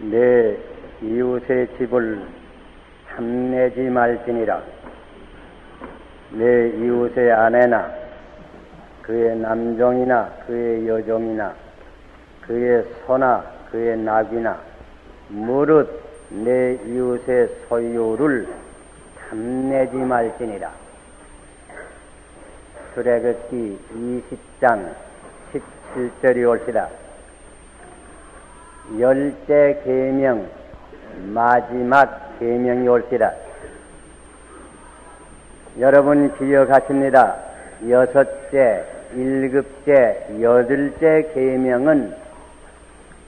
내 이웃의 집을 탐내지 말지니라. 내 이웃의 아내나 그의 남종이나 그의 여종이나 그의 소나 그의 나귀나 무릇 내 이웃의 소유를 탐내지 말지니라. 출애굽기 20장 17절이 올시다. 열째 계명 마지막 계명이 올시다. 여러분 기억하십니다. 여섯째, 일곱째, 여덟째 계명은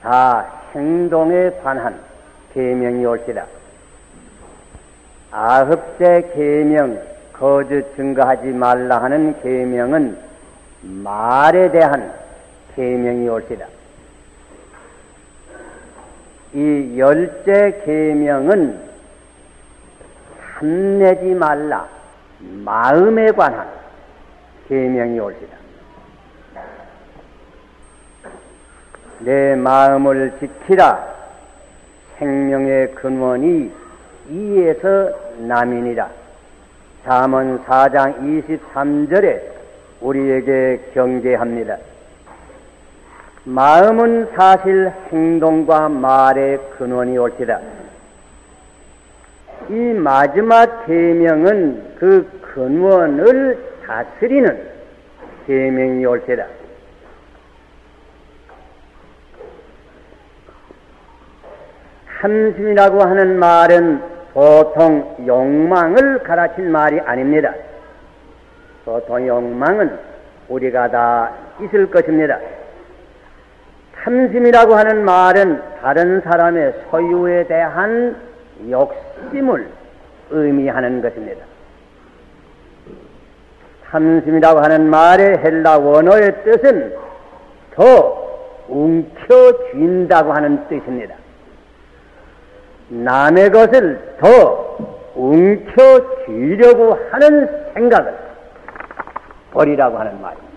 다 행동에 관한 계명이 올시다. 아홉째 계명 거짓 증거하지 말라 하는 계명은 말에 대한 계명이 올시다. 이 열째 계명은 탐내지 말라 마음에 관한 계명이 올시다. 내 마음을 지키라. 생명의 근원이 이에서 남이니라. 잠언 4장 23절에 우리에게 경계합니다. 마음은 사실 행동과 말의 근원이 올시다. 이 마지막 계명은 그 근원을 다스리는 계명이 올시다. 탐심이라고 하는 말은 보통 욕망을 가르친 말이 아닙니다. 보통 욕망은 우리가 다 있을 것입니다. 탐심이라고 하는 말은 다른 사람의 소유에 대한 욕심을 의미하는 것입니다. 탐심이라고 하는 말의 헬라 원어의 뜻은 더 움켜쥔다고 하는 뜻입니다. 남의 것을 더 움켜쥐려고 하는 생각을 버리라고 하는 말입니다.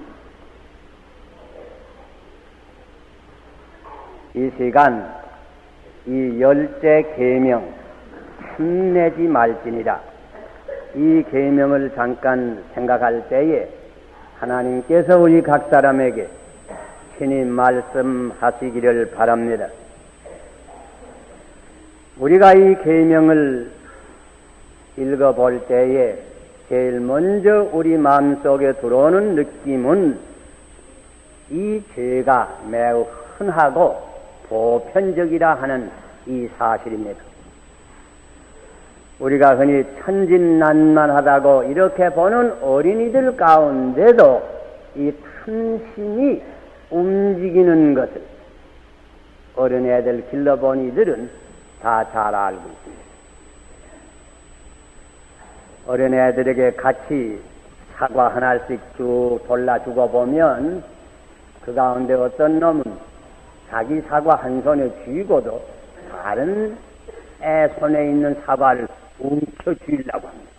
이 시간 이 열째 계명 탐내지 말지니라. 이 계명을 잠깐 생각할 때에 하나님께서 우리 각 사람에게 친히 말씀하시기를 바랍니다. 우리가 이 계명을 읽어볼 때에 제일 먼저 우리 마음속에 들어오는 느낌은 이 죄가 매우 흔하고 보편적이라 하는 이 사실입니다. 우리가 흔히 천진난만하다고 이렇게 보는 어린이들 가운데도 이 탐심이 움직이는 것을 어린애들 길러본 이들은 다 잘 알고 있습니다. 어린애들에게 같이 사과 하나씩 쭉 돌려주고 보면 그 가운데 어떤 놈은 자기 사과 한 손에 쥐고도 다른 애 손에 있는 사과를 움켜쥐려고 합니다.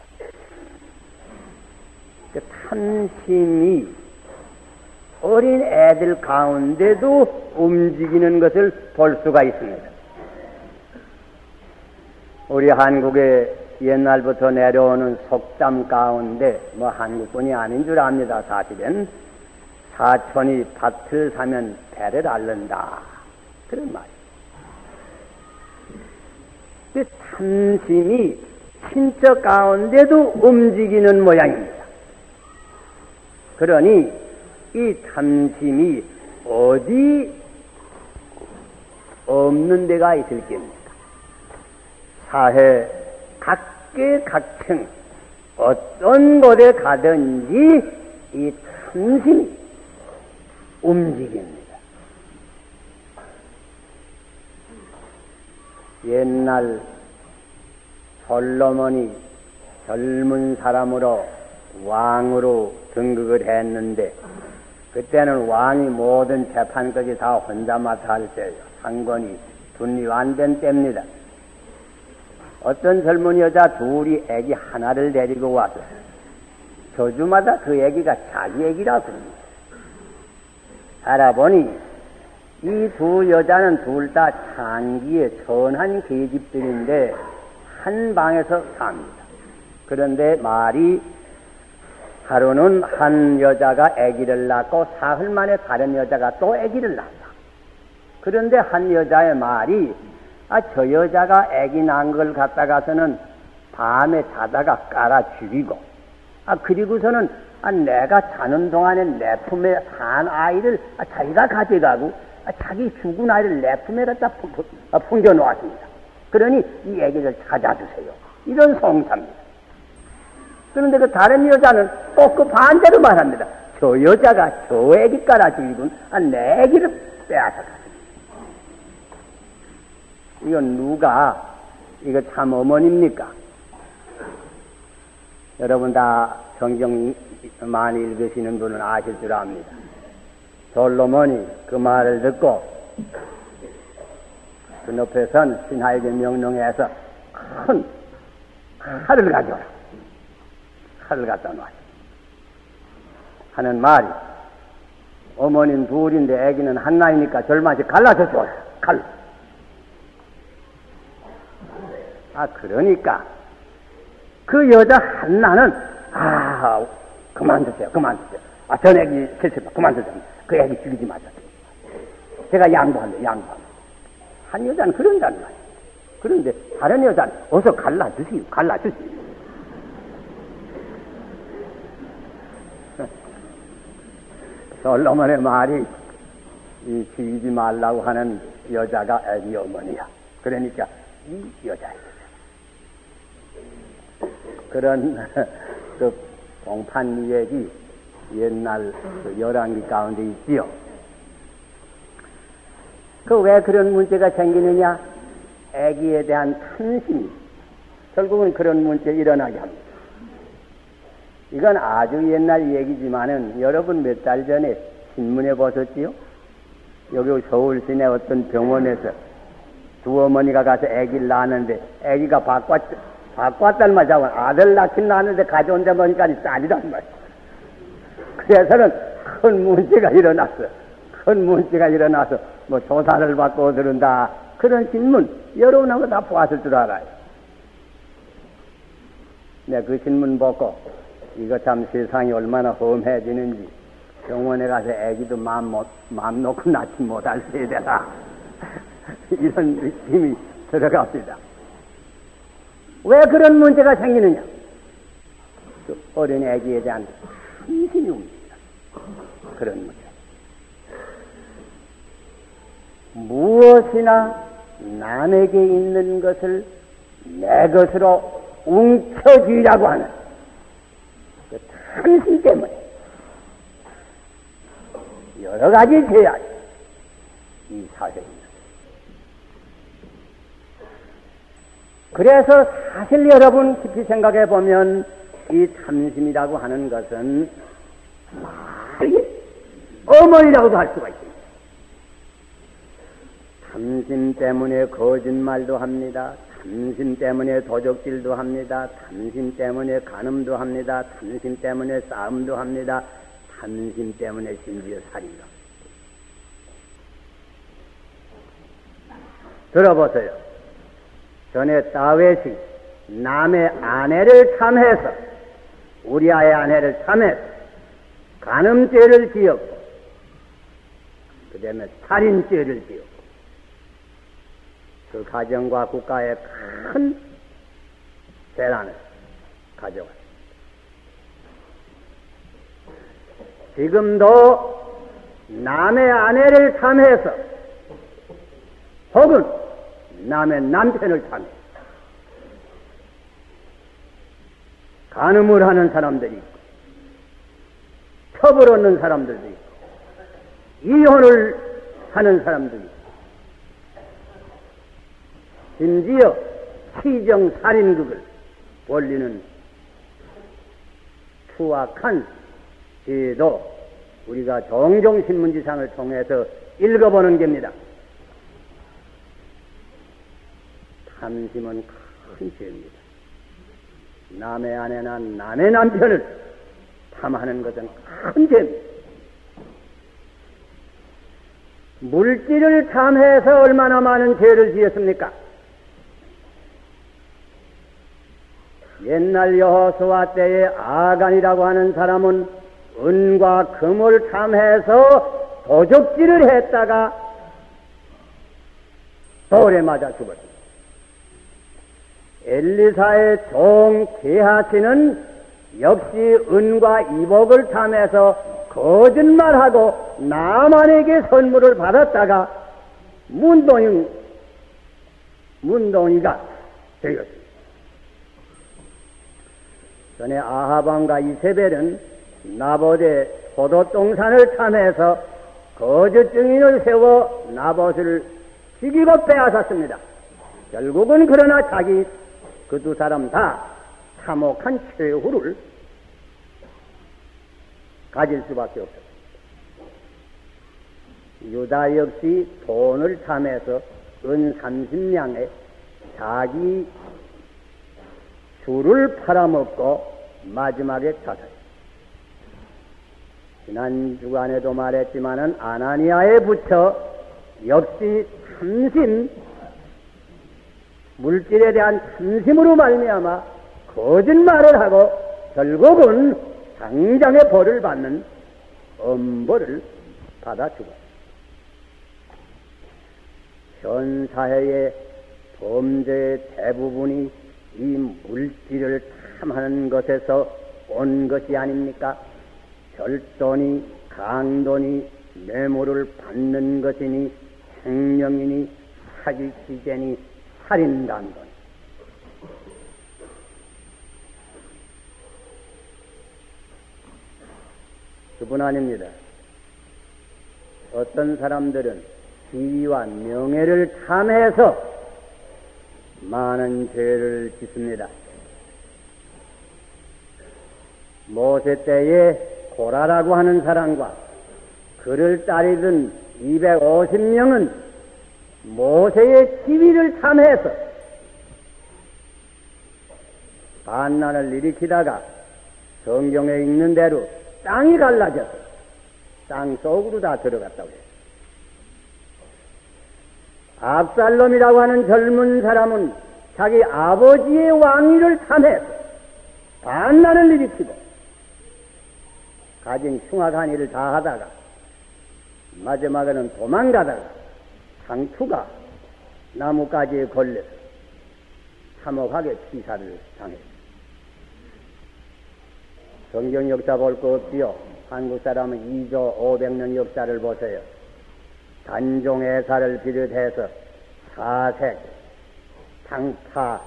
그 탐심이 어린 애들 가운데도 움직이는 것을 볼 수가 있습니다. 우리 한국에 옛날부터 내려오는 속담 가운데 뭐 한국뿐이 아닌 줄 압니다. 사실은 사촌이 밭을 사면 배를 앓는다 그런 말이에요. 그 탐심이 친척 가운데도 움직이는 모양입니다. 그러니 이 탐심이 어디 없는 데가 있을 겁니까? 사회 각계각층 어떤 곳에 가든지 이 탐심이 움직입니다. 옛날 솔로몬이 젊은 사람으로 왕으로 등극을 했는데 그때는 왕이 모든 재판까지 다 혼자 맡아 할 때예요. 상권이 분리 안 된 때입니다. 어떤 젊은 여자 둘이 애기 하나를 데리고 와서 저주마다 그 애기가 자기 애기라고 합니다. 알아보니 이 두 여자는 둘 다 창기의 선한 계집들인데 한 방에서 삽니다. 그런데 말이 하루는 한 여자가 아기를 낳고 사흘 만에 다른 여자가 또 아기를 낳았다. 그런데 한 여자의 말이 저 여자가 아기 낳은 걸 갖다가서는 밤에 자다가 깔아 죽이고 그리고서는 내가 자는 동안에 내 품에 산 아이를 자기가 가져가고 자기 죽은 아이를 내 품에 갖다 풍겨 놓았습니다. 그러니 이 아기를 찾아주세요. 이런 송사입니다. 그런데 그 다른 여자는 꼭 그 반대로 말합니다. 저 여자가 저 아기 깔아 죽이고 내 아기를 빼앗아갔습니다. 이건 누가 이거 참 어머니입니까? 여러분 다 성경 많이 읽으시는 분은 아실 줄 압니다. 솔로몬이 그 말을 듣고 그 높에 선 신하에게 명령해서 큰 칼을 가져오라. 칼을 갖다 놔. 하는 말이 어머니는 둘인데 아기는 하나이니까 절반씩 갈라서 줘라. 칼. 그러니까 그 여자 한나는 그만두세요. 전 애기 실수다. 그만두세요. 그 애기 죽이지 마세요. 제가 양보합니다. 한 여자는 그런다는 말이에요. 그런데 다른 여자는 어서 갈라주시오. 솔로몬의 말이 이 죽이지 말라고 하는 여자가 애기 어머니야. 그러니까 이 여자예요. 그런 그 공판 얘기 옛날 그 열왕기 가운데 있지요. 그 왜 그런 문제가 생기느냐? 아기에 대한 탐심이 결국은 그런 문제 일어나게 합니다. 이건 아주 옛날 얘기지만은 여러분 몇 달 전에 신문에 보셨지요? 여기 서울 시내 어떤 병원에서 두 어머니가 가서 아기를 낳았는데 아기가 바꿨단 말이야. 아들 낳긴 낳았는데 가져온다 보니까 딸이란 말이야. 그래서는 큰 문제가 일어나서 뭐 조사를 받고 들은다. 그런 신문 여러분하고 다 보았을 줄 알아요. 내가 그 신문 보고 이거 참 세상이 얼마나 험해지는지 병원에 가서 아기도 마음 놓고 낳지 못할 세대다. 이런 느낌이 들어갑니다. 왜 그런 문제가 생기느냐? 그 어린 아기에 대한 탐심이 옵니다. 그런 문제. 무엇이나 남에게 있는 것을 내 것으로 웅켜쥐려고 하는 그 탐심 때문에 여러 가지 제약이 이 사회에 있는. 그래서 사실 여러분 깊이 생각해 보면 이 탐심이라고 하는 것은 말이 어머니라고도 할 수가 있습니다. 탐심 때문에 거짓말도 합니다. 탐심 때문에 도적질도 합니다. 탐심 때문에 간음도 합니다. 탐심 때문에 싸움도 합니다. 탐심 때문에 심지어 살인도 합니다. 들어보세요. 전에 다윗이 남의 아내를 탐해서 우리아의 아내를 탐해서 간음죄를 지었고 그 다음에 살인죄를 지었고 그 가정과 국가에 큰 재난을 가져왔습니다. 지금도 남의 아내를 탐해서 혹은 남의 남편을 탐해 간음을 하는 사람들이 있고 첩을 얻는 사람들도 있고 이혼을 하는 사람들이 있고 심지어 치정살인극을 벌리는 추악한 죄도 우리가 종종 신문지상을 통해서 읽어보는 겁니다. 탐심은 큰 죄입니다. 남의 아내나 남의 남편을 탐하는 것은 큰 죄입니다. 물질을 탐해서 얼마나 많은 죄를 지었습니까? 옛날 여호수아 때에 아간이라고 하는 사람은 은과 금을 탐해서 도적질을 했다가 돌에 맞아 죽었습니다. 엘리사의 종 게하시는 역시 은과 이복을 탐해서 거짓말하고 나만에게 선물을 받았다가 문동이가 되었습니다. 전에 아하방과 이세벨은 나봇의 포도동산을 탐해서 거짓 증인을 세워 나봇을 죽이고 빼앗았습니다. 결국은 그러나 자기 그 두 사람 다 참혹한 최후를 가질 수밖에 없었습니다. 유다 역시 돈을 탐해서 은 30냥에 자기 주를 팔아먹고 마지막에 자살. 지난 주간에도 말했지만은 아나니아에 붙여 역시 물질에 대한 탐심으로 말미암아 거짓말을 하고 결국은 당장의 벌을 받는 엄벌을 받아 죽었습니다. 현 사회의 범죄의 대부분이 이 물질을 탐하는 것에서 온 것이 아닙니까? 절도니 강도니 뇌물을 받는 것이니 횡령이니 사기치제니 살인단돈. 그뿐 아닙니다. 어떤 사람들은 지위와 명예를 탐해서 많은 죄를 짓습니다. 모세 때에 고라라고 하는 사람과 그를 따르던 250명은 모세의 지위를 탐해서 반란을 일으키다가 성경에 있는 대로 땅이 갈라져서 땅 속으로 다 들어갔다고 해요. 압살롬이라고 하는 젊은 사람은 자기 아버지의 왕위를 탐해서 반란을 일으키고 가진 흉악한 일을 다 하다가 마지막에는 도망가다가 상투가 나뭇가지에 걸려서 참혹하게 피살을 당했습니다. 성경 역사 볼 거 없지요. 한국 사람은 2조 500년 역사를 보세요. 단종해사를 비롯해서 사색, 당파,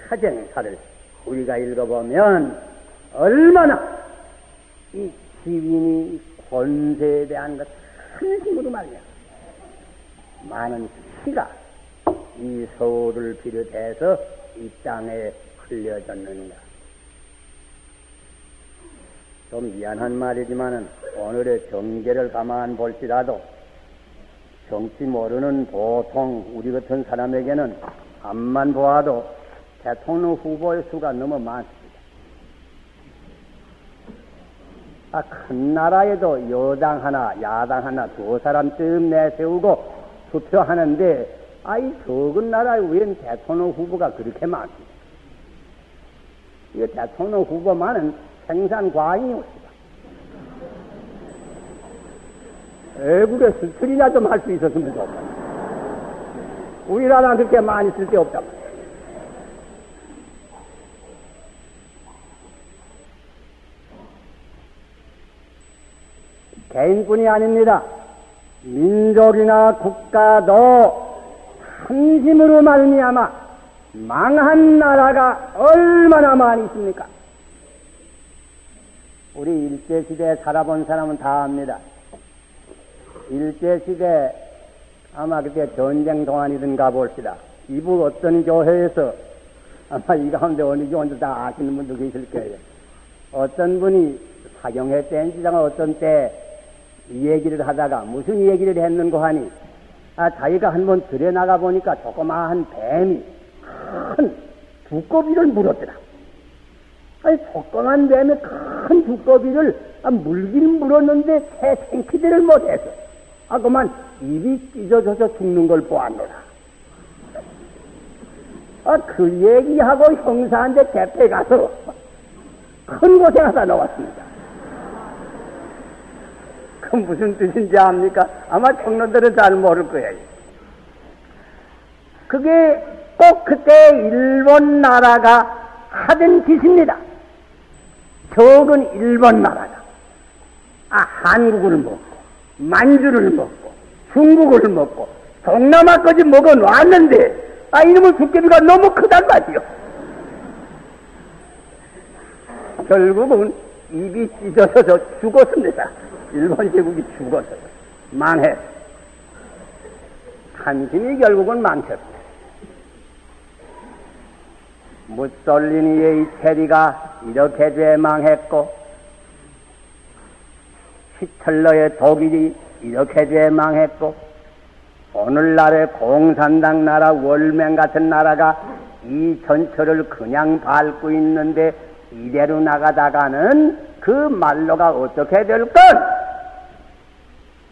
파쟁사를 우리가 읽어보면 얼마나 이 지위니 권세에 대한 것 한심으로 말이야. 많은 피가 이 서울을 비롯해서 이 땅에 흘려졌는가. 좀 미안한 말이지만은 오늘의 정계를 가만 볼지라도 정치 모르는 보통 우리 같은 사람에게는 앞만 보아도 대통령 후보의 수가 너무 많습니다. 큰 나라에도 여당 하나, 야당 하나, 두 사람쯤 내세우고 투표하는데, 이 적은 나라에 웬 대통령 후보가 그렇게 많습니다. 이 대통령 후보만은 생산 과잉이 옵니다. 외국에 수출이나 좀 할 수 있었으면 좋겠다. 우리나라는 그렇게 많이 쓸 데 없단 말이야. 개인뿐이 아닙니다. 민족이나 국가도 탐심으로 말미암아 망한 나라가 얼마나 많이 있습니까? 우리 일제시대에 살아본 사람은 다 압니다. 일제시대 아마 그때 전쟁 동안이든가 봅시다. 이북 어떤 교회에서 아마 이 가운데 어느 교원도 다 아시는 분도 계실 거예요. 어떤 분이 사경회 댄시장을 어떤 때 이 얘기를 하다가 무슨 얘기를 했는고 하니 자기가 한번 들여 나가 보니까 조그마한 뱀이 큰 두꺼비를 물었더라. 조그만 뱀이 큰 두꺼비를 물긴 물었는데 새 생기지를 못해서 그만 입이 찢어져서 죽는 걸 보았노라. 그 얘기하고 형사한테 대패 가서 큰 고생하다 나왔습니다. 그 무슨 뜻인지 압니까? 아마 청년들은 잘 모를 거예요. 그게 꼭 그때 일본 나라가 하던 짓입니다. 적은 일본 나라가 한국을 먹고 만주를 먹고 중국을 먹고 동남아까지 먹어놨는데 이놈의 죽개비가 너무 크단 말이요. 결국은 입이 찢어져서 죽었습니다. 일본 제국이 죽었어요. 망했어. 한심이 결국은 망쳤어요. 무솔리니의 테리가 이렇게 죄망했고 히틀러의 독일이 이렇게 죄망했고 오늘날의 공산당 나라 월맹 같은 나라가 이 전철을 그냥 밟고 있는데 이대로 나가다가는 그 말로가 어떻게 될 건?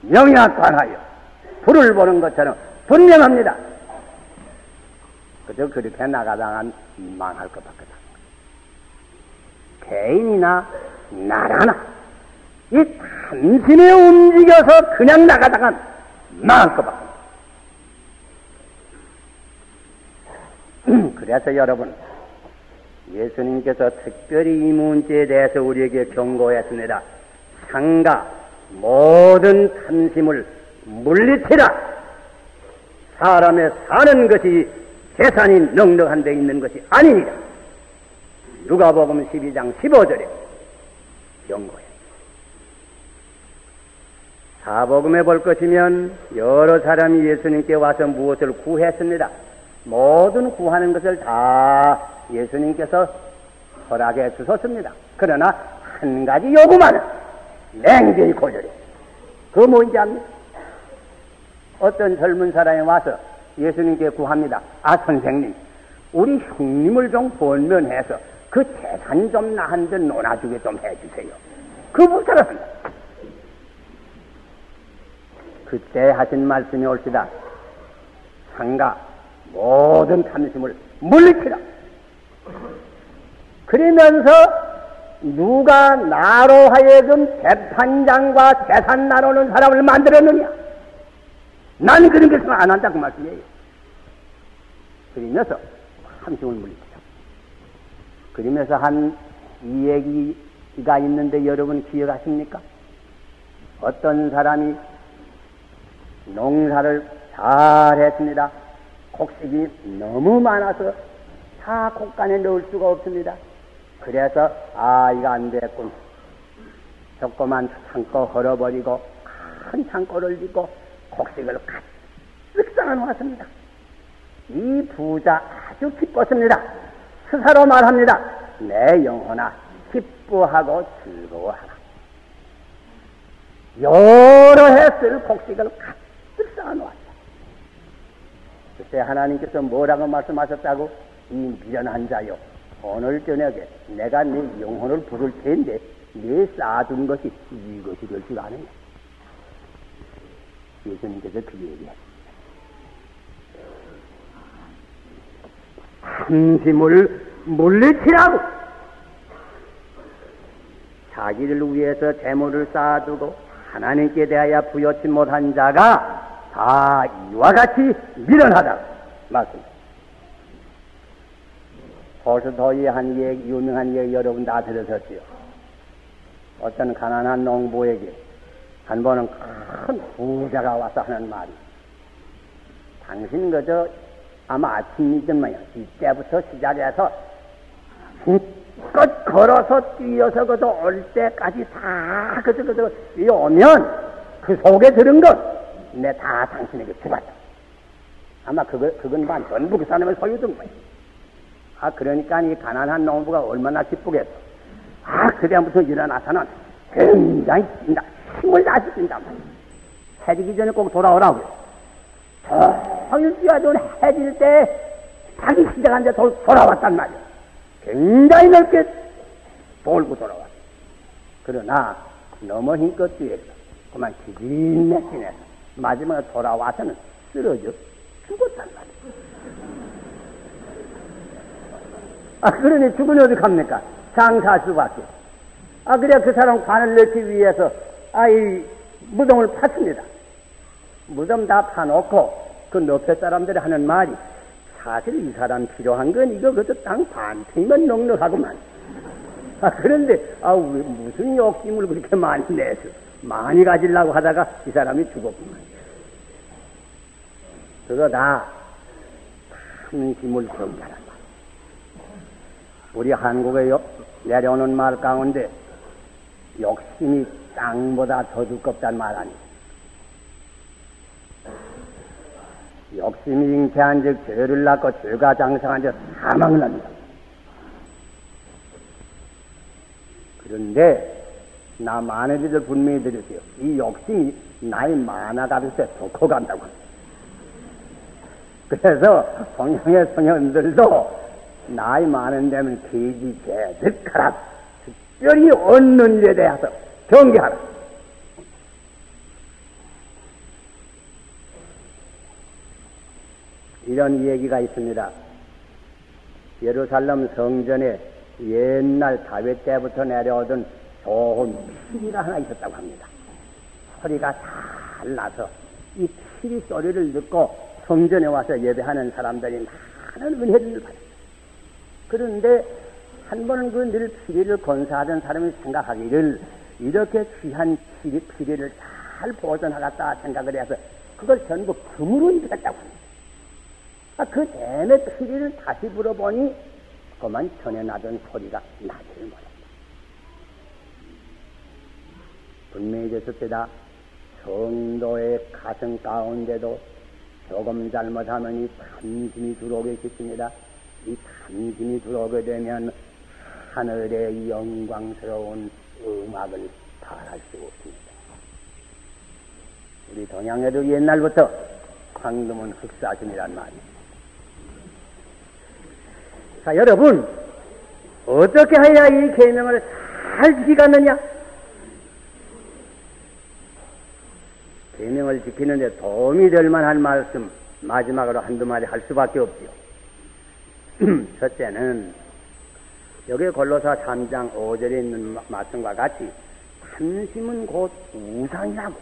명약관하여 불을 보는 것처럼 분명합니다. 그저 그렇게 나가다간 망할 것밖에 없습니다. 개인이나 나라나 이 탐심에 움직여서 그냥 나가다간 망할 것밖에 없습니다. 그래서 여러분, 예수님께서 특별히 이 문제에 대해서 우리에게 경고했습니다. 상가 모든 탐심을 물리치라. 사람의 사는 것이 재산이 넉넉한 데 있는 것이 아니니라. 누가복음 12장 15절에 경고해. 사복음에 볼 것이면 여러 사람이 예수님께 와서 무엇을 구했습니다. 모든 구하는 것을 다 예수님께서 허락해 주셨습니다. 그러나 한 가지 요구만은 맹렬히 고절해. 그거 뭔지 압니까? 어떤 젊은 사람이 와서 예수님께 구합니다. 선생님, 우리 형님을 좀 권면해서 그 재산 좀 나한테 논아주게 좀 해주세요. 그 부탁을 그때 하신 말씀이 옳시다. 상가 모든 탐심을 물리치라. 그러면서 누가 나로 하여금 재판장과 재산 나누는 사람을 만들었느냐? 난 그런 것은 안 한다 그 말씀이에요. 그러면서 탐심을 물리치라. 그러면서 한 이 얘기가 있는데 여러분 기억하십니까? 어떤 사람이 농사를 잘 했습니다. 곡식이 너무 많아서 다 곡간에 넣을 수가 없습니다. 그래서 이거 안 됐군. 조그만 창고 헐어버리고 큰 창고를 짓고 곡식을 가득 쌓아놓았습니다. 이 부자 아주 기뻤습니다. 스사로 말합니다. 내 영혼아 기뻐하고 즐거워하라. 여러 해 쓸 곡식을 가득 쌓아놓았다. 그때 하나님께서 뭐라고 말씀하셨다고? 이 미련한 자여, 오늘 저녁에 내가 네 영혼을 부를 텐데 네 쌓아둔 것이 이것이 될 줄 아느냐? 예수님께서 그 얘기했습니다. 탐심을 물리치라고. 자기를 위해서 재물을 쌓아두고 하나님께 대하여 부여치 못한 자가 다 이와 같이 미련하다 말씀입니다. 톨스토이의 한 얘기, 유명한 얘기 여러분 다 들으셨지요. 어떤 가난한 농부에게 한 번은 큰 부자가 와서 하는 말이, 당신 그저 아마 아침이잖아요. 이때부터 시작해서 끝 걸어서 뛰어서 그저 올 때까지 다 그저 뛰어오면 그 속에 들은 것 내 다 당신에게 주겠다. 아마 그건 반 전부 그 사람의 소유든 거예요. 그러니까 이 가난한 농부가 얼마나 기쁘겠어. 그다음부터 일어나서는 굉장히 뛴다. 힘을 다시 뛴단 말이야. 해지기 전에 꼭 돌아오라고요. 저기 뛰어도 해질 때 자기 시작한 데 돌아왔단 말이야. 굉장히 넓게 돌고 돌아왔어. 그러나 너무 힘껏 뛰어서 그만 기진맥진해서 마지막에 돌아와서는 쓰러져 죽었단 말이에요. 그러니 죽으니 어떡합니까? 장사할 수밖에. 그래야 그 사람 관을 넣기 위해서, 이 무덤을 팠습니다. 무덤 다 파놓고, 그 너페 사람들이 하는 말이, 사실 이 사람 필요한 건 이거 그저 땅 반틈이면 넉넉하구만. 그런데, 왜 무슨 욕심을 그렇게 많이 내서, 많이 가지려고 하다가 이 사람이 죽었구만. 그거 다, 탐심을 경계하란 말이에요. 우리 한국에 내려오는 말 가운데, 욕심이 땅보다 더 두껍다는 말 아니에요. 욕심이 잉태한 즉 죄를 낳고 죄가 장성한 즉 사망을 납니다. 그런데 나 많은 이들 분명히 들으세요. 이 욕심이 나이 많아가면서 더 커간다고 합니다. 그래서 성향의 성현들도 나이 많은 데면 기지 제득하라, 특별히 얻는 일에 대해서 경계하라. 이런 얘기가 있습니다. 예루살렘 성전에 옛날 다윗 때부터 내려오던 좋은 피리가 하나 있었다고 합니다. 소리가 잘 나서 이 피리 소리를 듣고 성전에 와서 예배하는 사람들이 많은 은혜를 받았어요. 그런데 한 번은 그 늘 피리를 건사하던 사람이 생각하기를 이렇게 귀한 피리를 잘 보존하겠다 생각을 해서 그걸 전부 금으로 입혔다고 합니다. 그 댐의 피리를 다시 불어보니 그만 전에 나던 소리가 나지를 못했다. 분명히 됐을 때다. 성도의 가슴 가운데도 조금 잘못하면 이 탐심이 들어오게 싶습니다. 이 탐심이 들어오게 되면 하늘의 영광스러운 음악을 발할 수 없습니다. 우리 동양에도 옛날부터 황금은 흑사심이란 말이에요. 자, 여러분, 어떻게 해야 이 계명을 잘 지키겠느냐? 계명을 지키는데 도움이 될 만한 말씀 마지막으로 한두 마디 할 수밖에 없지요. 첫째는 여기 골로사 3장 5절에 있는 말씀과 같이 탐심은 곧 우상이라고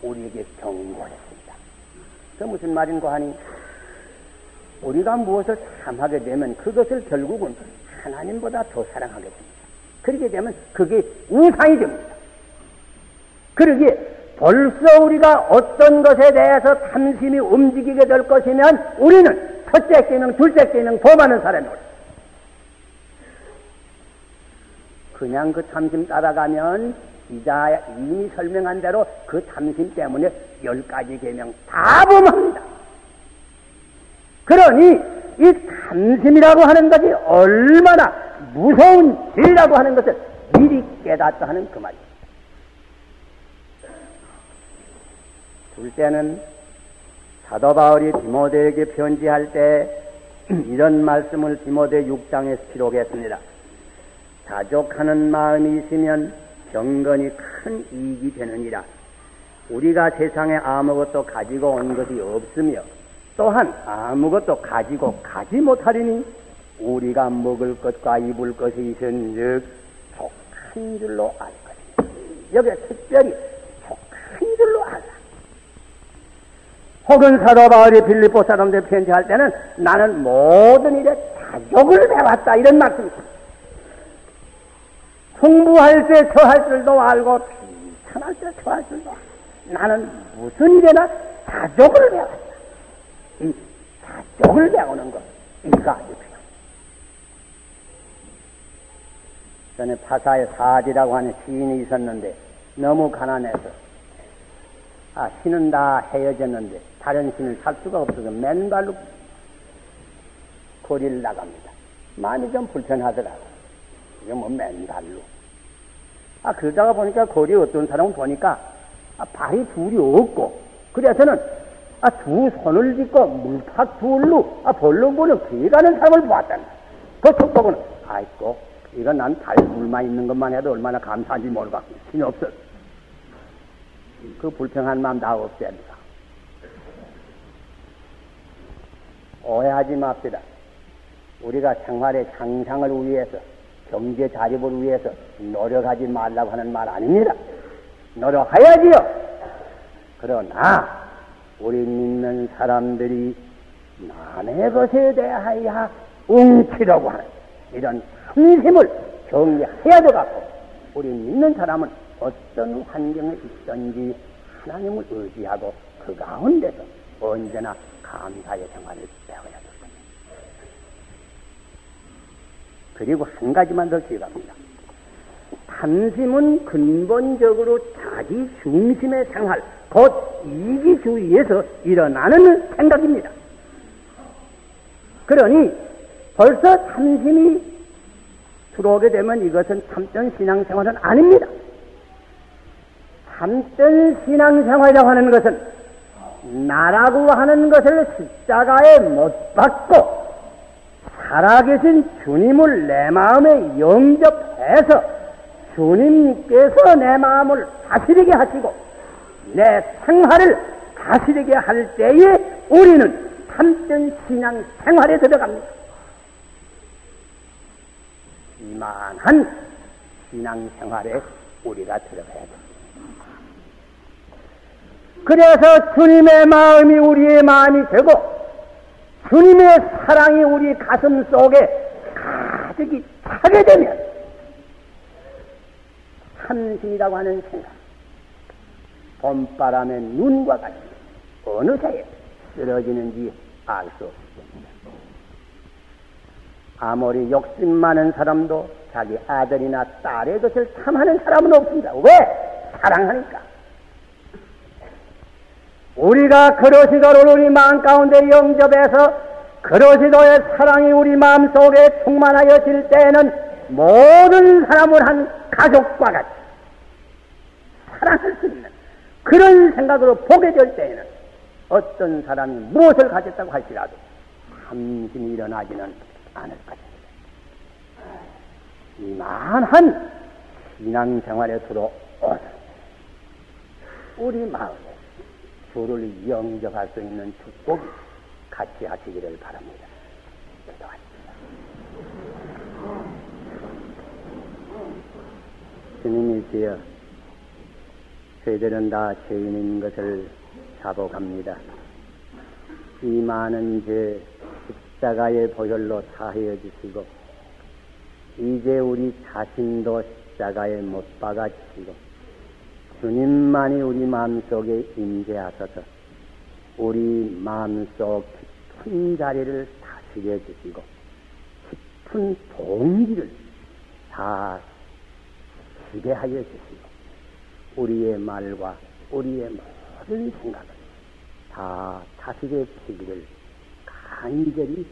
우리에게 경고했습니다. 그 무슨 말인고 하니 우리가 무엇을 탐하게 되면 그것을 결국은 하나님보다 더 사랑하게 됩니다. 그렇게 되면 그게 우상이 됩니다. 그러기에 벌써 우리가 어떤 것에 대해서 탐심이 움직이게 될 것이면 우리는 첫째 계명, 둘째 계명 더 많은 사람이 오다. 그냥 그 탐심 따라가면 이미 설명한 대로 그 탐심 때문에 10가지 계명 다 범합니다. 그러니 이 탐심이라고 하는 것이 얼마나 무서운 죄라고 하는 것을 미리 깨닫다 하는 그 말이에요. 둘째는 사도 바울이 디모데에게 편지할 때 이런 말씀을 디모데 6장에 기록했습니다. 자족하는 마음이 있으면 경건이 큰 이익이 되느니라. 우리가 세상에 아무것도 가지고 온 것이 없으며 또한 아무것도 가지고 가지 못하리니 우리가 먹을 것과 입을 것이 있은즉 족한 줄로 알 것이다. 여기에 특별히 족한 줄로 알라. 혹은 사도 바울이 빌립보 사람들 편지할 때는 나는 모든 일에 자족을 배웠다 이런 말씀입니다. 공부할 때 처할 줄도 알고 비천할 때 처할 줄도 알고 나는 무슨 일에나 자족을 배웠다. 이 자족을 배우는 것 이거 아주 필요합니다. 전에 파사의 사지라고 하는 시인이 있었는데 너무 가난해서 신은 다 헤어졌는데 다른 신을 살 수가 없어서 맨발로 거리를 나갑니다. 마음이 좀 불편하더라고. 이게 뭐 맨발로. 그러다가 보니까 거리에 어떤 사람은 보니까 발이 둘이 없고 그래서는 두 손을 짚고 물팍 둘로 벌렁벌렁 기어가는 사람을 보았다는 거야. 그쪽 보고는 아이고 이거 난 발 둘만 있는 것만 해도 얼마나 감사한지 모르겠고 힘이 없어. 그 불평한 마음 다 없앤다. 오해하지 맙시다. 우리가 생활의 향상을 위해서, 경제 자립을 위해서 노력하지 말라고 하는 말 아닙니다. 노력해야지요. 그러나 우리 믿는 사람들이 남의 것에 대하여 웅치려고 하는 이런 상심을 정리해야 되겠고, 우리 믿는 사람은 어떤 환경에 있든지 하나님을 의지하고 그 가운데서 언제나 감사의 생활을 배워야 될 겁니다. 그리고 한 가지만 더 기억합니다. 탐심은 근본적으로 자기 중심의 생활, 곧 이기주의에서 일어나는 생각입니다. 그러니 벌써 탐심이 들어오게 되면 이것은 참된 신앙생활은 아닙니다. 참된 신앙생활이라고 하는 것은 나라고 하는 것을 십자가에 못 박고 살아계신 주님을 내 마음에 영접해서 주님께서 내 마음을 다스리게 하시고 내 생활을 다스리게 할 때에 우리는 참된 신앙생활에 들어갑니다. 이만한 신앙생활에 우리가 들어가야 됩니다. 그래서 주님의 마음이 우리의 마음이 되고 주님의 사랑이 우리 가슴 속에 가득히 차게 되면 참신이라고 하는 생각, 봄바람의 눈과 같이 어느새 쓰러지는지 알 수 없습니다. 아무리 욕심 많은 사람도 자기 아들이나 딸의 것을 탐하는 사람은 없습니다. 왜? 사랑하니까. 우리가 그러시도를 우리 마음 가운데 영접해서 그러시도의 사랑이 우리 마음 속에 충만하여질 때에는 모든 사람을 한 가족과 같이 사랑할 수 있는 그런 생각으로 보게 될 때에는 어떤 사람이 무엇을 가졌다고 할지라도 탐심이 일어나지는 않을 것입니다. 이만한 신앙생활에 들어오서 우리 마음에 주를 영접할 수 있는 축복이 같이 하시기를 바랍니다. 기도하십시다. 주님이시여, 저희들은 다 죄인인 것을 자복합니다. 이 많은 죄 십자가의 보혈로 사하여 주시고 이제 우리 자신도 십자가에 못 박아 주시고 주님만이 우리 마음속에 임재하셔서 우리 마음속 깊은 자리를 다스려 주시고 깊은 동기를 다 지배하여 주시고 우리의 말과 우리의 모든 생각을 다 다스려 주시기를 간절히